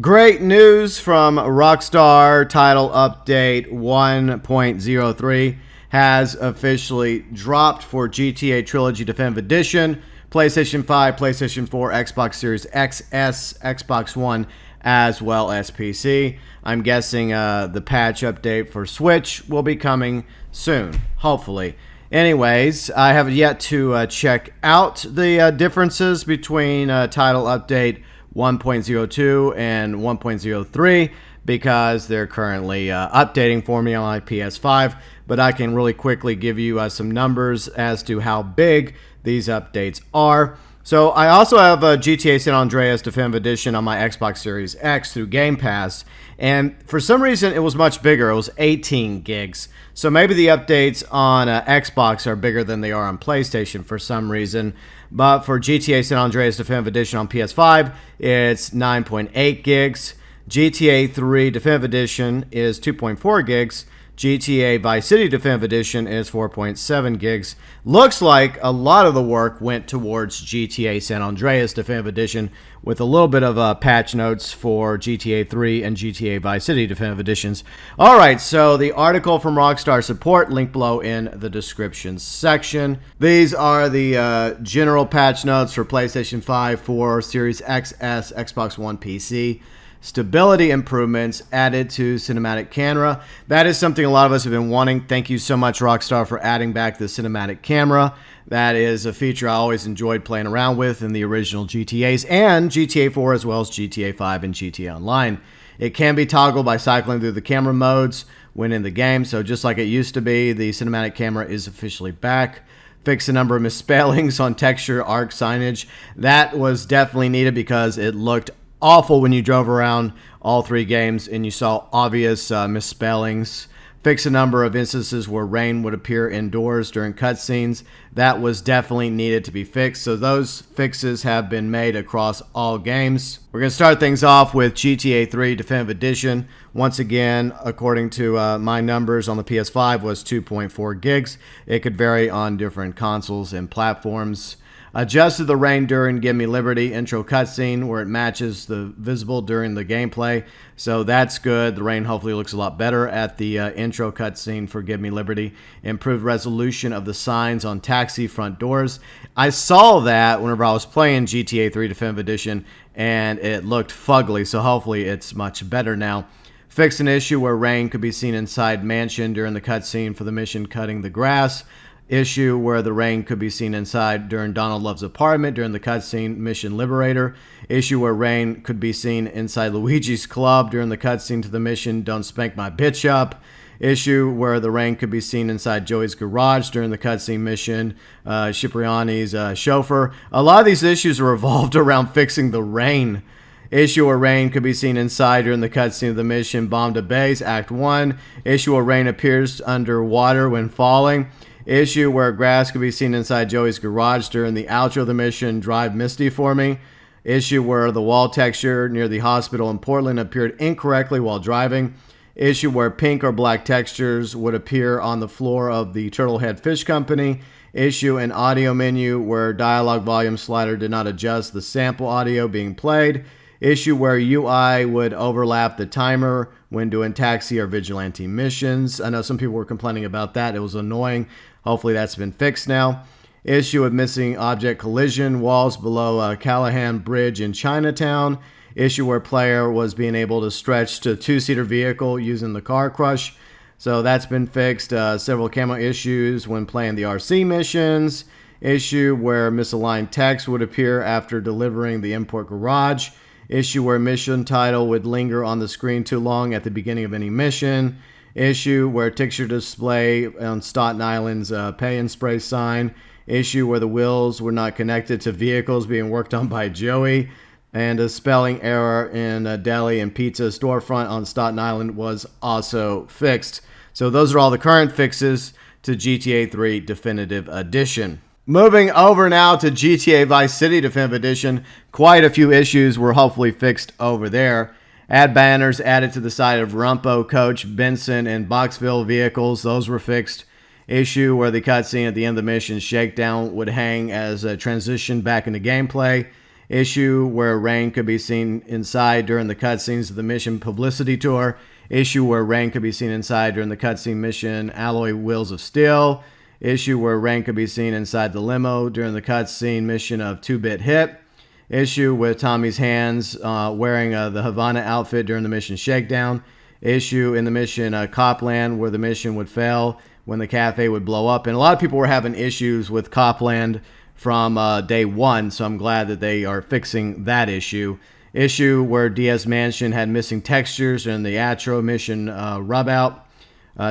Great news from Rockstar. Title update 1.03 has officially dropped for GTA Trilogy Definitive Edition, PlayStation 5, PlayStation 4, Xbox Series XS, Xbox One, as well as PC. I'm guessing the patch update for Switch will be coming soon, hopefully. Anyways, I have yet to check out the differences between title update 1.02 and 1.03 because they're currently updating for me on my PS5, but I can really quickly give you some numbers as to how big these updates are. So I also have a GTA San Andreas Definitive Edition on my Xbox Series X through Game Pass, and for some reason it was much bigger. It was 18 gigs. So maybe the updates on Xbox are bigger than they are on PlayStation for some reason. But for GTA San Andreas Definitive Edition on PS5, it's 9.8 gigs. GTA 3 Definitive Edition is 2.4 gigs. GTA Vice City Definitive Edition is 4.7 gigs. Looks like a lot of the work went towards GTA San Andreas Definitive Edition, with a little bit of patch notes for GTA 3 and GTA Vice City Definitive Editions. All right, so the article from Rockstar Support, link below in the description section. These are the general patch notes for PlayStation 5, 4, Series XS, Xbox One, PC. Stability improvements added to cinematic camera. That is something a lot of us have been wanting. Thank you so much, Rockstar, for adding back the cinematic camera. That is a feature I always enjoyed playing around with in the original GTAs and GTA 4 as well as GTA 5 and GTA Online. It can be toggled by cycling through the camera modes when in the game, so just like it used to be, the cinematic camera is officially back. Fix a number of misspellings on texture arc signage. That was definitely needed because it looked awful when you drove around all three games and you saw obvious misspellings. Fix a number of instances where rain would appear indoors during cutscenes. That was definitely needed to be fixed. So those fixes have been made across all games. We're going to start things off with GTA 3 Definitive Edition. Once again, according to my numbers on the PS5, was 2.4 gigs. It could vary on different consoles and platforms. Adjusted the rain during Give Me Liberty intro cutscene where it matches the visible during the gameplay. So that's good. The rain hopefully looks a lot better at the intro cutscene for Give Me Liberty. Improved resolution of the signs on taxi front doors. I saw that whenever I was playing GTA 3 Definitive Edition and it looked fugly. So hopefully it's much better now. Fixed an issue where rain could be seen inside mansion during the cutscene for the mission Cutting the Grass. Issue where the rain could be seen inside during Donald Love's apartment during the cutscene Mission Liberator. Issue where rain could be seen inside Luigi's club during the cutscene to the mission Don't Spank My Bitch Up. Issue where the rain could be seen inside Joey's garage during the cutscene mission Cipriani's chauffeur. A lot of these issues are revolved around fixing the rain. Issue where rain could be seen inside during the cutscene of the mission Bomb to Base Act 1. Issue where rain appears underwater when falling. Issue where grass could be seen inside Joey's garage during the outro of the mission Drive Misty for Me. Issue where the wall texture near the hospital in Portland appeared incorrectly while driving. Issue where pink or black textures would appear on the floor of the Turtlehead Fish Company. Issue an audio menu where dialogue volume slider did not adjust the sample audio being played. Issue where UI would overlap the timer when doing taxi or vigilante missions. I know some people were complaining about that. It was annoying. Hopefully that's been fixed now. Issue with missing object collision walls below Callahan Bridge in Chinatown. Issue where player was being able to stretch to two-seater vehicle using the car crush. So that's been fixed. Several camera issues when playing the RC missions. Issue where misaligned text would appear after delivering the import garage. Issue where mission title would linger on the screen too long at the beginning of any mission. Issue where texture display on Staten Island's pay and spray sign. Issue where the wheels were not connected to vehicles being worked on by Joey. And a spelling error in a deli and pizza storefront on Staten Island was also fixed. So those are all the current fixes to GTA 3 Definitive Edition. Moving over now to GTA Vice City Definitive Edition, quite a few issues were hopefully fixed over there. Add banners added to the side of Rumpo, Coach, Benson, and Boxville vehicles. Those were fixed. Issue where the cutscene at the end of the mission Shakedown would hang as a transition back into gameplay. Issue where Rain could be seen inside during the cutscenes of the mission Publicity Tour. Issue where Rain could be seen inside during the cutscene mission Alloy Wheels of Steel. Issue where Rain could be seen inside the limo during the cutscene mission of 2-Bit Hit. Issue with Tommy's hands wearing the Havana outfit during the mission Shakedown. Issue in the mission Copland where the mission would fail when the cafe would blow up. And a lot of people were having issues with Copland from day one, so I'm glad that they are fixing that issue. Issue where DS Mansion had missing textures during the Atro mission rub out.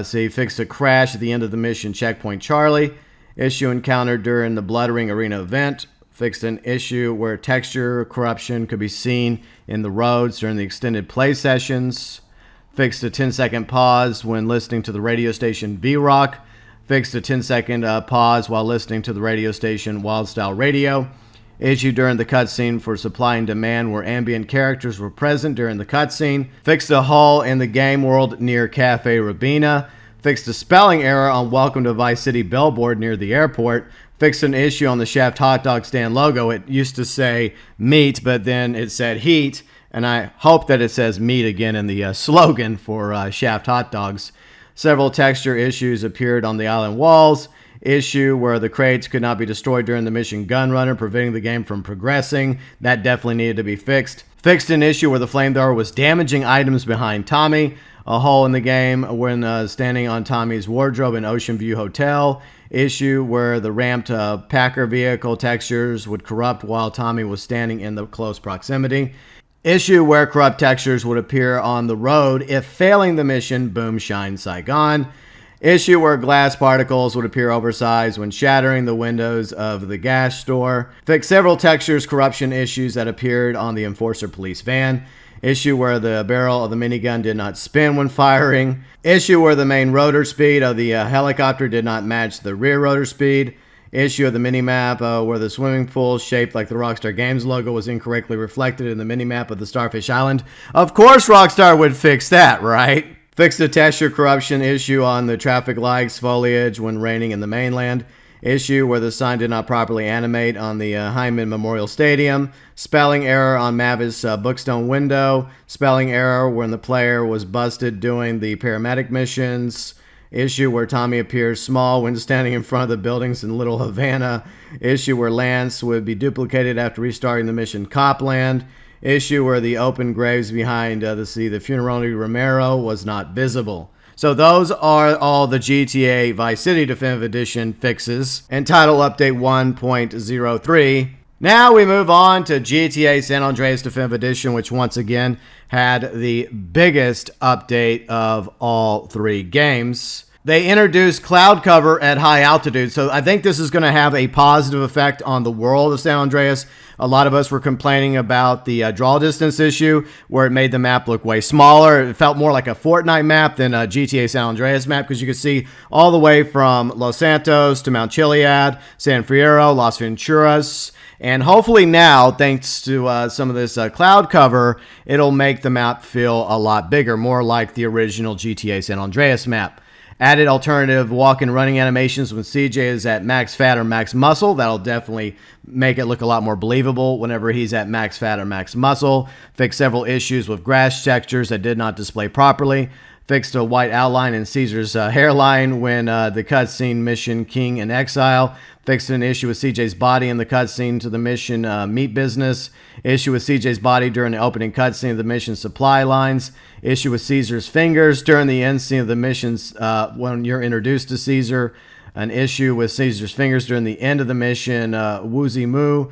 So he fixed a crash at the end of the mission Checkpoint Charlie. Issue encountered during the Blood Ring Arena event. Fixed an issue where texture corruption could be seen in the roads during the extended play sessions. Fixed a 10-second pause when listening to the radio station V-Rock. Fixed a 10-second pause while listening to the radio station Wildstyle Radio. Issue during the cutscene for supply and demand where ambient characters were present during the cutscene. Fixed a hole in the game world near Cafe Rabina. Fixed a spelling error on Welcome to Vice City billboard near the airport. Fixed an issue on the Shaft hot dog stand logo. It used to say meat, but then it said heat. And I hope that it says meat again in the slogan for Shaft hot dogs. Several texture issues appeared on the island walls. Issue where the crates could not be destroyed during the mission Gunrunner, preventing the game from progressing. That definitely needed to be fixed. Fixed an issue where the flamethrower was damaging items behind Tommy. A hole in the game when standing on Tommy's wardrobe in Ocean View Hotel. Issue where the ramped Packer vehicle textures would corrupt while Tommy was standing in the close proximity. Issue where corrupt textures would appear on the road if failing the mission Boom Shine Saigon. Issue where glass particles would appear oversized when shattering the windows of the gas store. Fix several textures corruption issues that appeared on the Enforcer Police van. Issue where the barrel of the minigun did not spin when firing. Issue where the main rotor speed of the helicopter did not match the rear rotor speed. Issue of the minimap where the swimming pool shaped like the Rockstar Games logo was incorrectly reflected in the minimap of the Starfish Island. Of course Rockstar would fix that, right? Fix the texture corruption issue on the traffic lights foliage when raining in the mainland. Issue where the sign did not properly animate on the Hyman Memorial Stadium. Spelling error on Mavis Bookstone window. Spelling error when the player was busted doing the paramedic missions. Issue where Tommy appears small when standing in front of the buildings in Little Havana. Issue where Lance would be duplicated after restarting the mission Copland. Issue where the open graves behind the Funerary Romero was not visible. So those are all the GTA Vice City Definitive Edition fixes and Title Update 1.03. Now we move on to GTA San Andreas Definitive Edition, which once again had the biggest update of all three games. They introduced cloud cover at high altitude, so I think this is going to have a positive effect on the world of San Andreas. A lot of us were complaining about the draw distance issue, where it made the map look way smaller. It felt more like a Fortnite map than a GTA San Andreas map, because you could see all the way from Los Santos to Mount Chiliad, San Fierro, Las Venturas. And hopefully now, thanks to some of this cloud cover, it'll make the map feel a lot bigger, more like the original GTA San Andreas map. Added alternative walk and running animations when CJ is at max fat or max muscle. That'll definitely make it look a lot more believable whenever he's at max fat or max muscle. Fixed several issues with grass textures that did not display properly. Fixed a white outline in Caesar's hairline when the cutscene mission King in Exile. Fixed an issue with CJ's body in the cutscene to the mission Meat Business. Issue with CJ's body during the opening cutscene of the mission Supply Lines. Issue with Caesar's fingers during the end scene of the missions when you're introduced to Caesar. An issue with Caesar's fingers during the end of the mission Woozy Moo.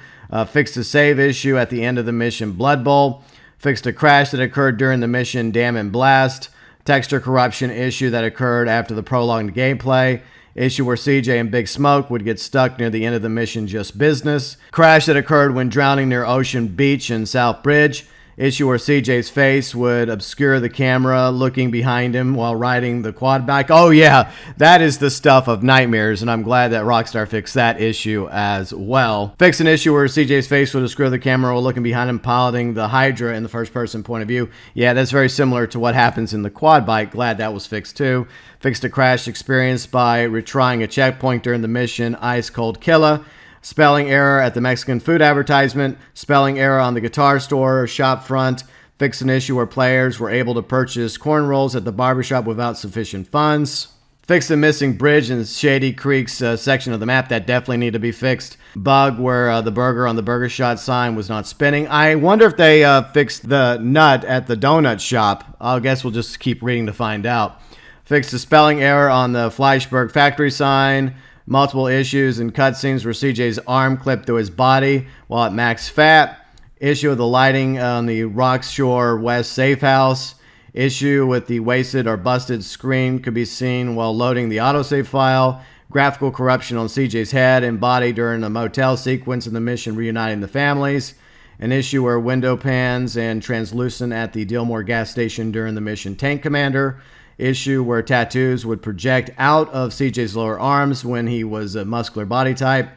Fixed a save issue at the end of the mission Blood Bowl. Fixed a crash that occurred during the mission Dam and Blast. Texture corruption issue that occurred after the prolonged gameplay. Issue where CJ and Big Smoke would get stuck near the end of the mission Just Business. Crash that occurred when drowning near Ocean Beach and South Bridge. Issue where CJ's face would obscure the camera looking behind him while riding the quad bike. Oh yeah, that is the stuff of nightmares, and I'm glad that Rockstar fixed that issue as well. Fixed an issue where CJ's face would obscure the camera while looking behind him piloting the Hydra in the first person point of view. Yeah, that's very similar to what happens in the quad bike. Glad that was fixed too. Fixed a crash experienced by retrying a checkpoint during the mission Ice Cold Killer. spelling error at the Mexican food advertisement, spelling error on the guitar store or shop front, fixed an issue where players were able to purchase corn rolls at the barbershop without sufficient funds. Fixed the missing bridge in Shady Creek's section of the map that definitely needed to be fixed. Bug where the burger on the burger shot sign was not spinning. I wonder if they fixed the nut at the donut shop. I guess we'll just keep reading to find out. Fixed the spelling error on the Fleischberg factory sign. Multiple issues and cutscenes where CJ's arm clipped to his body while at max fat. Issue with the lighting on the Rockshore West safe house. Issue with the wasted or busted screen could be seen while loading the autosave file. Graphical corruption on CJ's head and body during the motel sequence in the mission reuniting the families. An issue where window pans and translucent at the Dillmore gas station during the mission tank commander. Issue where tattoos would project out of CJ's lower arms when he was a muscular body type.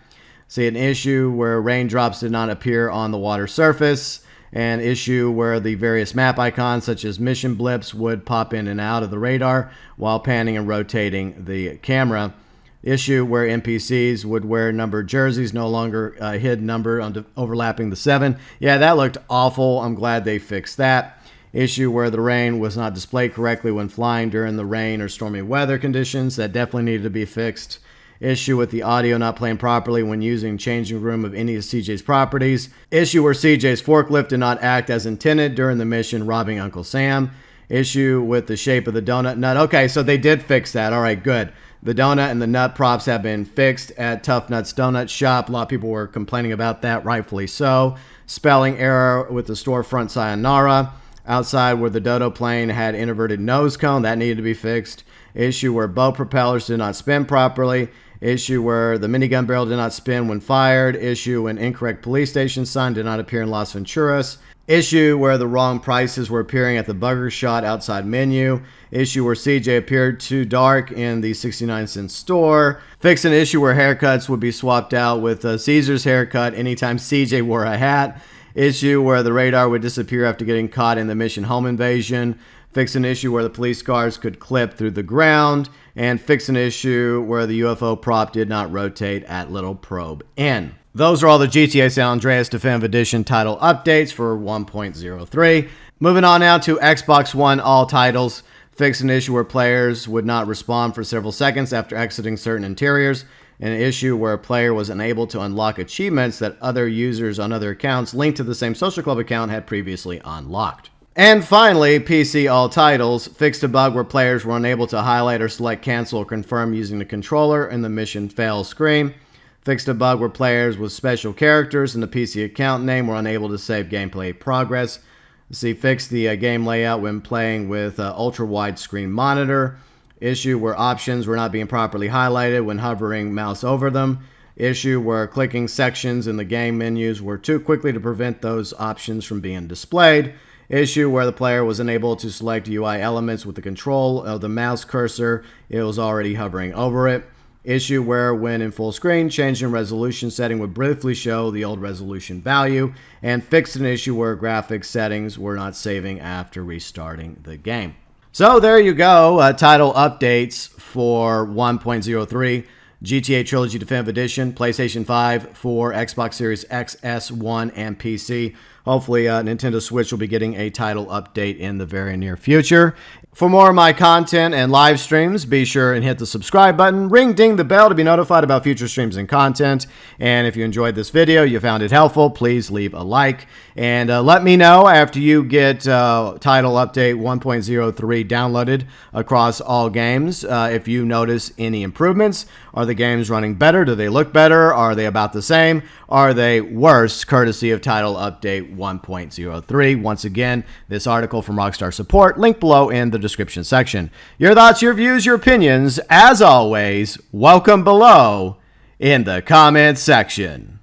See an issue where raindrops did not appear on the water surface. An issue where the various map icons such as mission blips would pop in and out of the radar while panning and rotating the camera. Issue where NPCs would wear numbered jerseys, no longer a hidden number overlapping the 7. Yeah, that looked awful. I'm glad they fixed that. Issue where the rain was not displayed correctly when flying during the rain or stormy weather conditions. That definitely needed to be fixed. Issue with the audio not playing properly when using changing room of any of CJ's properties. Issue where CJ's forklift did not act as intended during the mission robbing Uncle Sam. Issue with the shape of the donut nut. Okay, so they did fix that. All right, good. The donut and the nut props have been fixed at Tough Nuts Donut Shop. A lot of people were complaining about that, rightfully so. Spelling error with the storefront sayonara. Outside where the dodo plane had inverted nose cone. That needed to be fixed. Issue where boat propellers did not spin properly. Issue where the minigun barrel did not spin when fired. Issue when incorrect police station sign did not appear in Las Venturas. Issue where the wrong prices were appearing at the burger shot outside menu. Issue where CJ appeared too dark in the 69-cent store. Fix an issue where haircuts would be swapped out with Caesar's haircut anytime CJ wore a hat. Issue where the radar would disappear after getting caught in the mission home invasion. Fix an issue where the police cars could clip through the ground, and fix an issue where the UFO prop did not rotate at Little Probe N. Those are all the GTA San Andreas Definitive Edition title updates for 1.03. Moving on now to Xbox One all titles. Fix an issue where players would not respond for several seconds after exiting certain interiors. An issue where a player was unable to unlock achievements that other users on other accounts linked to the same social club account had previously unlocked. And finally, PC all titles fixed a bug where players were unable to highlight or select cancel or confirm using the controller in the mission fail screen. Fixed a bug where players with special characters in the PC account name were unable to save gameplay progress. See, fixed the game layout when playing with ultra wide screen monitor. Issue where options were not being properly highlighted when hovering mouse over them. Issue where clicking sections in the game menus were too quickly to prevent those options from being displayed. Issue where the player was unable to select UI elements with the control of the mouse cursor. It was already hovering over it. Issue where when in full screen, changing resolution setting would briefly show the old resolution value. And fixed an issue where graphics settings were not saving after restarting the game. So there you go, title updates for 1.03. GTA Trilogy Definitive Edition, PlayStation 5, 4, Xbox Series X, S1, and PC. Hopefully, Nintendo Switch will be getting a title update in the very near future. For more of my content and live streams, be sure and hit the subscribe button, ring ding the bell to be notified about future streams and content. And if you enjoyed this video, you found it helpful, please leave a like. And let me know after you get title update 1.03 downloaded across all games if you notice any improvements. Are the games running better? Do they look better? Are they about the same? Are they worse, courtesy of title update 1.03? Once again, this article from Rockstar Support, link below in the description section. Your thoughts, your views, your opinions, as always, welcome below in the comments section.